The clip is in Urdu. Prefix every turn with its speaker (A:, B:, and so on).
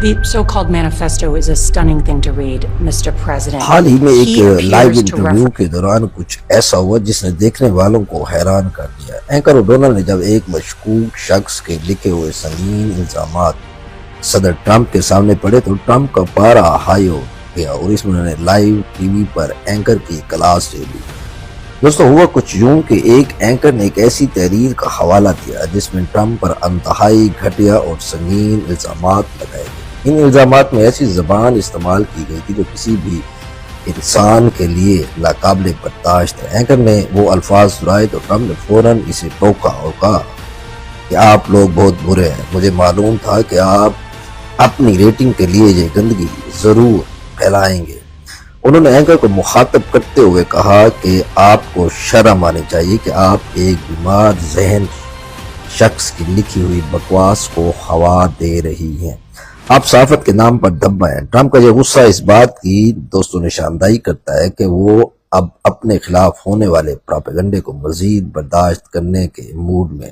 A: The so-called manifesto is a stunning thing to read, Mr. President.
B: حال ہی میں
A: He
B: ایک لائیو
A: appears to
B: انٹرویو کے دوران کچھ ایسا ہوا جس نے دیکھنے والوں کو حیران کر دیا۔ اینکر اوڈونل نے جب ایک مشکوک شخص کے لکھے ہوئے سنگین الزامات صدر ٹرمپ کے سامنے پڑے تو ٹرمپ کا پارا ہائی ہو گیا اور اس میں انہوں نے لائیو ٹی وی پر اینکر کی کلاس لے لی۔ دوستو ہوا کچھ یوں کہ ایک اینکر نے ایک ایسی تحریر کا حوالہ دیا جس میں ٹرمپ پر انتہائی گھٹیا اور سنگین الزامات لگائے گئے۔ ان الزامات میں ایسی زبان استعمال کی گئی تھی جو کسی بھی انسان کے لیے ناقابل برداشت ہے۔ اینکر نے وہ الفاظ دہرائے تو ٹرمپ نے فوراً اسے ٹوکا اور کہا کہ آپ لوگ بہت برے ہیں، مجھے معلوم تھا کہ آپ اپنی ریٹنگ کے لیے یہ گندگی ضرور پھیلائیں گے۔ انہوں نے اینکر کو مخاطب کرتے ہوئے کہا کہ آپ کو شرم آنی چاہیے کہ آپ ایک بیمار ذہن شخص کی لکھی ہوئی بکواس کو ہوا دے رہی ہیں، آپ صحافت کے نام پر دھبا ہیں۔ ٹرمپ کا یہ غصہ اس بات کی دوستوں نشاندہی کرتا ہے کہ وہ اب اپنے خلاف ہونے والے پروپیگنڈے کو مزید برداشت کرنے کے موڈ میں